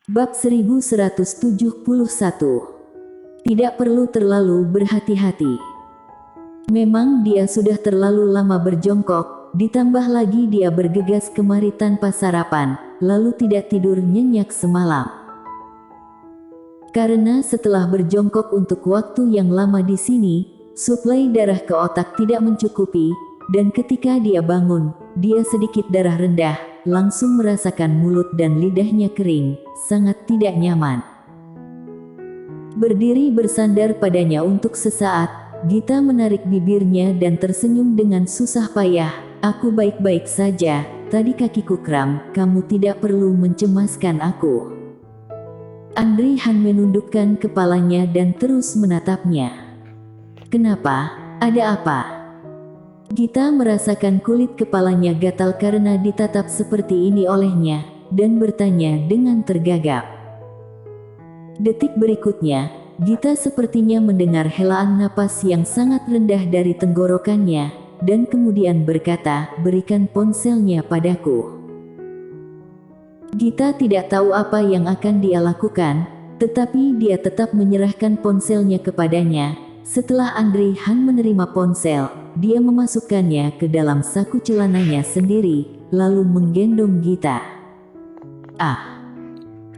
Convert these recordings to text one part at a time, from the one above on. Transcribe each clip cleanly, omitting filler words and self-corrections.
Bab 1171. Tidak perlu terlalu berhati-hati. Memang dia sudah terlalu lama berjongkok, ditambah lagi dia bergegas kemari tanpa sarapan, lalu tidak tidur nyenyak semalam. Karena setelah berjongkok untuk waktu yang lama di sini, suplai darah ke otak tidak mencukupi, dan ketika dia bangun, dia sedikit darah rendah, langsung merasakan mulut dan lidahnya kering, sangat tidak nyaman. Berdiri bersandar padanya untuk sesaat, Gita menarik bibirnya dan tersenyum dengan susah payah. Aku baik-baik saja, tadi kakiku kram, kamu tidak perlu mencemaskan aku. Andri Han menundukkan kepalanya dan terus menatapnya. Kenapa? Ada apa? Gita merasakan kulit kepalanya gatal karena ditatap seperti ini olehnya, dan bertanya dengan tergagap. Detik berikutnya, Gita sepertinya mendengar helaan napas yang sangat rendah dari tenggorokannya, dan kemudian berkata, "Berikan ponselnya padaku." Gita tidak tahu apa yang akan dia lakukan, tetapi dia tetap menyerahkan ponselnya kepadanya. Setelah Andri Han menerima ponsel, dia memasukkannya ke dalam saku celananya sendiri, lalu menggendong Gita.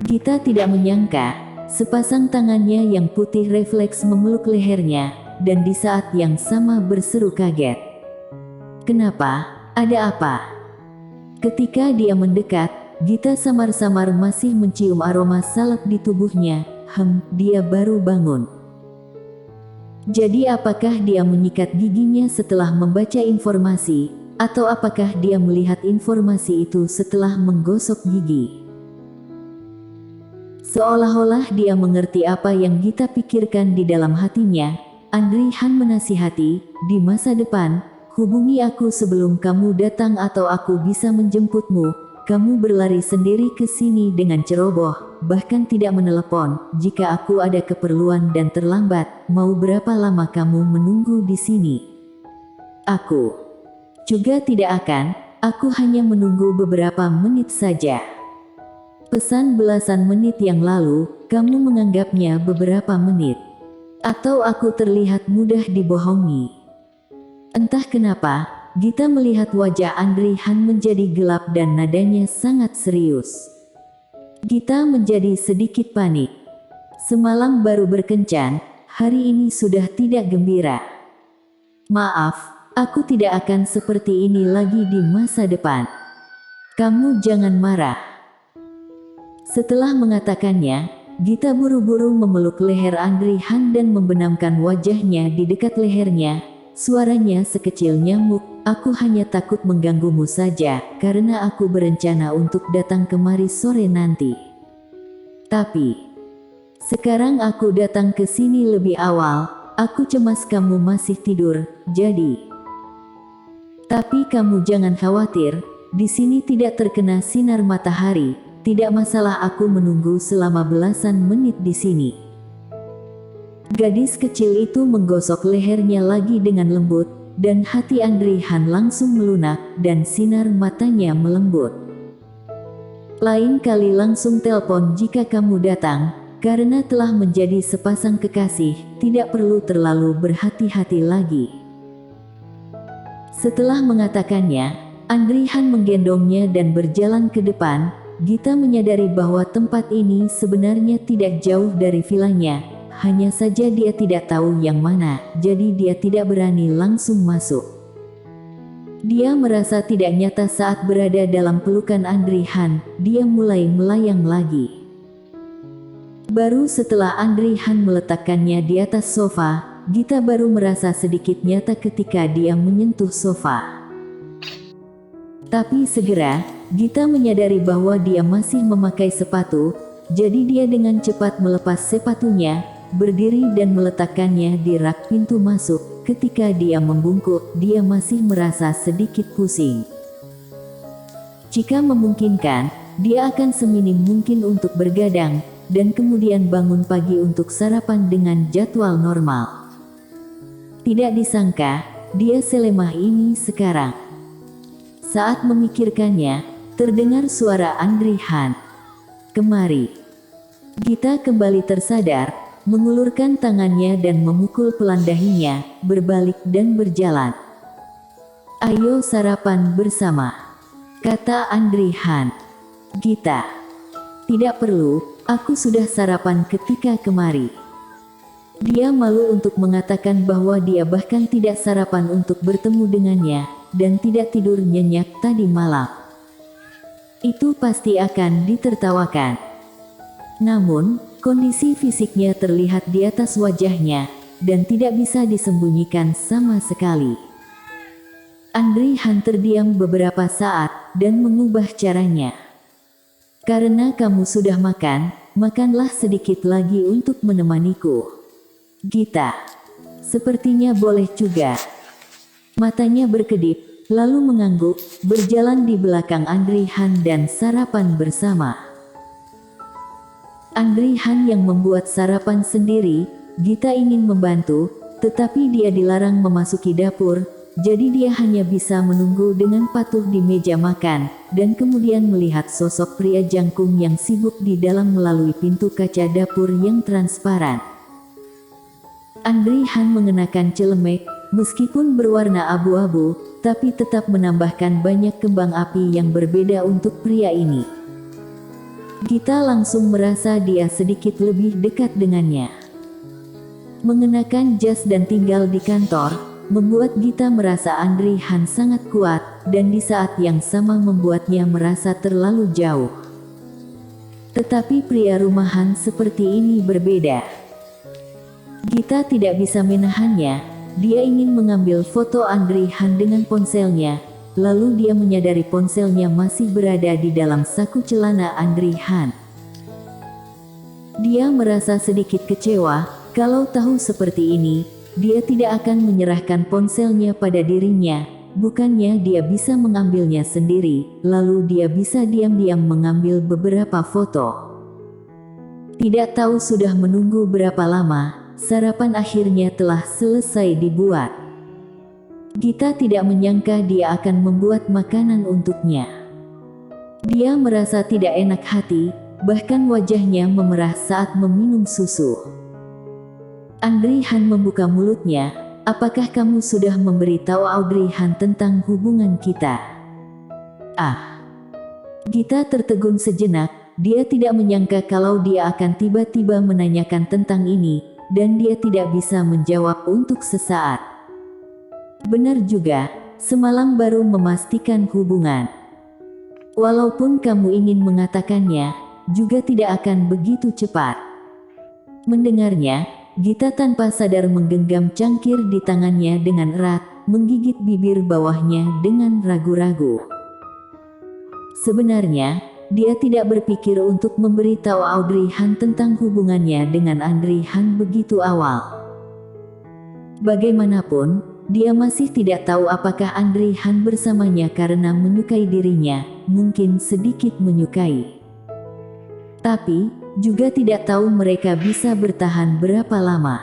Gita tidak menyangka, sepasang tangannya yang putih refleks memeluk lehernya, dan di saat yang sama berseru kaget. Kenapa? Ada apa? Ketika dia mendekat, Gita samar-samar masih mencium aroma salep di tubuhnya. Dia baru bangun. Jadi apakah dia menyikat giginya setelah membaca informasi, atau apakah dia melihat informasi itu setelah menggosok gigi? Seolah-olah dia mengerti apa yang Gita pikirkan di dalam hatinya, Andri Han menasihati, "Di masa depan, hubungi aku sebelum kamu datang atau aku bisa menjemputmu. Kamu berlari sendiri ke sini dengan ceroboh, bahkan tidak menelepon. Jika aku ada keperluan dan terlambat, mau berapa lama kamu menunggu di sini?" "Aku juga tidak akan, aku hanya menunggu beberapa menit saja." Pesan belasan menit yang lalu, kamu menganggapnya beberapa menit. Atau aku terlihat mudah dibohongi? Entah kenapa, Gita melihat wajah Andri Han menjadi gelap dan nadanya sangat serius. Gita menjadi sedikit panik. Semalam baru berkencan, hari ini sudah tidak gembira. Maaf, aku tidak akan seperti ini lagi di masa depan. Kamu jangan marah. Setelah mengatakannya, Gita buru-buru memeluk leher Andri Han dan membenamkan wajahnya di dekat lehernya. Suaranya sekecil nyamuk, "Aku hanya takut mengganggumu saja, karena aku berencana untuk datang kemari sore nanti. Tapi sekarang aku datang ke sini lebih awal, aku cemas kamu masih tidur, jadi. Tapi kamu jangan khawatir, di sini tidak terkena sinar matahari, tidak masalah aku menunggu selama belasan menit di sini." Gadis kecil itu menggosok lehernya lagi dengan lembut, dan hati Andri Han langsung melunak, dan sinar matanya melembut. "Lain kali langsung telpon jika kamu datang, karena telah menjadi sepasang kekasih, tidak perlu terlalu berhati-hati lagi." Setelah mengatakannya, Andri Han menggendongnya dan berjalan ke depan. Gita menyadari bahwa tempat ini sebenarnya tidak jauh dari vilanya. Hanya saja dia tidak tahu yang mana, jadi dia tidak berani langsung masuk. Dia merasa tidak nyata saat berada dalam pelukan Andri Han, dia mulai melayang lagi. Baru setelah Andri Han meletakkannya di atas sofa, Gita baru merasa sedikit nyata ketika dia menyentuh sofa. Tapi segera, Gita menyadari bahwa dia masih memakai sepatu, jadi dia dengan cepat melepas sepatunya, berdiri dan meletakkannya di rak pintu masuk. Ketika dia membungkuk, dia masih merasa sedikit pusing. Jika memungkinkan, dia akan seminim mungkin untuk bergadang, dan kemudian bangun pagi untuk sarapan dengan jadwal normal. Tidak disangka, dia selemah ini sekarang. Saat memikirkannya, terdengar suara Andri Han. "Kemari." Gita kembali tersadar, mengulurkan tangannya dan memukul pelan dahinya, berbalik dan berjalan. "Ayo sarapan bersama," kata Andri Han. "Gita, tidak perlu, aku sudah sarapan ketika kemari." Dia malu untuk mengatakan bahwa dia bahkan tidak sarapan untuk bertemu dengannya, dan tidak tidur nyenyak tadi malam. Itu pasti akan ditertawakan. Namun, kondisi fisiknya terlihat di atas wajahnya, dan tidak bisa disembunyikan sama sekali. Andri Han terdiam beberapa saat, dan mengubah caranya. "Karena kamu sudah makan, makanlah sedikit lagi untuk menemaniku. Gita, sepertinya boleh juga." Matanya berkedip, lalu mengangguk, berjalan di belakang Andri Han dan sarapan bersama. Andri Han yang membuat sarapan sendiri, Gita ingin membantu, tetapi dia dilarang memasuki dapur, jadi dia hanya bisa menunggu dengan patuh di meja makan, dan kemudian melihat sosok pria jangkung yang sibuk di dalam melalui pintu kaca dapur yang transparan. Andri Han mengenakan celemek, meskipun berwarna abu-abu, tapi tetap menambahkan banyak kembang api yang berbeda untuk pria ini. Gita langsung merasa dia sedikit lebih dekat dengannya. Mengenakan jas dan tinggal di kantor, membuat Gita merasa Andri Han sangat kuat, dan di saat yang sama membuatnya merasa terlalu jauh. Tetapi pria rumahan seperti ini berbeda. Gita tidak bisa menahannya, dia ingin mengambil foto Andri Han dengan ponselnya, lalu dia menyadari ponselnya masih berada di dalam saku celana Andri Han. Dia merasa sedikit kecewa, kalau tahu seperti ini, dia tidak akan menyerahkan ponselnya pada dirinya, bukannya dia bisa mengambilnya sendiri, lalu dia bisa diam-diam mengambil beberapa foto. Tidak tahu sudah menunggu berapa lama, sarapan akhirnya telah selesai dibuat. Gita tidak menyangka dia akan membuat makanan untuknya. Dia merasa tidak enak hati, bahkan wajahnya memerah saat meminum susu. Andri Han membuka mulutnya, "Apakah kamu sudah memberitahu Audrey Han tentang hubungan kita?" Ah. Gita tertegun sejenak, dia tidak menyangka kalau dia akan tiba-tiba menanyakan tentang ini, dan dia tidak bisa menjawab untuk sesaat. "Benar juga, semalam baru memastikan hubungan. Walaupun kamu ingin mengatakannya, juga tidak akan begitu cepat." Mendengarnya, Gita tanpa sadar menggenggam cangkir di tangannya dengan erat, menggigit bibir bawahnya dengan ragu-ragu. Sebenarnya, dia tidak berpikir untuk memberitahu Audrey Han tentang hubungannya dengan Andri Han begitu awal. Bagaimanapun, dia masih tidak tahu apakah Andri Han bersamanya karena menyukai dirinya, mungkin sedikit menyukai. Tapi, juga tidak tahu mereka bisa bertahan berapa lama.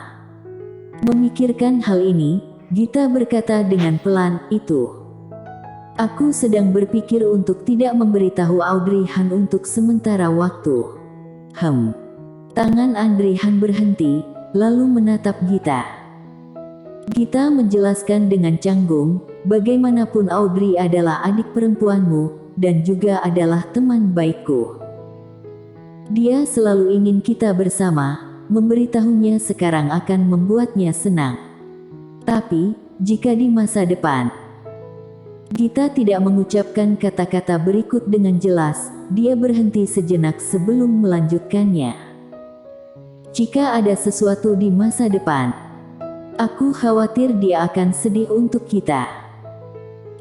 Memikirkan hal ini, Gita berkata dengan pelan, Aku sedang berpikir untuk tidak memberitahu Audrey Han untuk sementara waktu." Tangan Andri Han berhenti, lalu menatap Gita. Gita menjelaskan dengan canggung, "Bagaimanapun Audrey adalah adik perempuanmu, dan juga adalah teman baikku. Dia selalu ingin kita bersama, memberitahunya sekarang akan membuatnya senang. Tapi, jika di masa depan..." Gita tidak mengucapkan kata-kata berikut dengan jelas, dia berhenti sejenak sebelum melanjutkannya. "Jika ada sesuatu di masa depan, aku khawatir dia akan sedih untuk kita."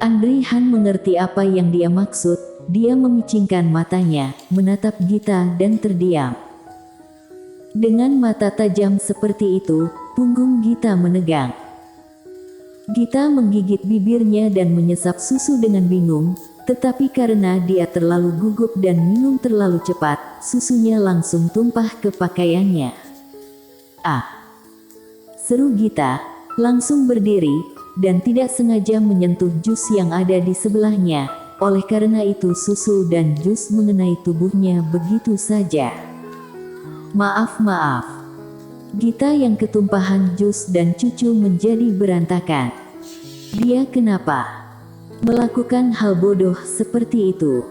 Andri Han mengerti apa yang dia maksud, dia memicingkan matanya, menatap Gita dan terdiam. Dengan mata tajam seperti itu, punggung Gita menegang. Gita menggigit bibirnya dan menyesap susu dengan bingung, tetapi karena dia terlalu gugup dan minum terlalu cepat, susunya langsung tumpah ke pakaiannya. "Ah!" seru Gita, langsung berdiri, dan tidak sengaja menyentuh jus yang ada di sebelahnya, oleh karena itu susu dan jus mengenai tubuhnya begitu saja. Maaf. Gita yang ketumpahan jus dan cucu menjadi berantakan. Dia kenapa melakukan hal bodoh seperti itu?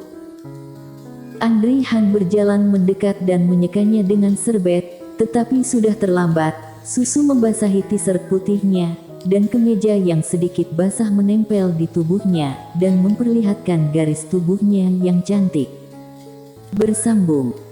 Andri Han berjalan mendekat dan menyekanya dengan serbet, tetapi sudah terlambat. Susu membasahi t-shirt putihnya, dan kemeja yang sedikit basah menempel di tubuhnya, dan memperlihatkan garis tubuhnya yang cantik. Bersambung.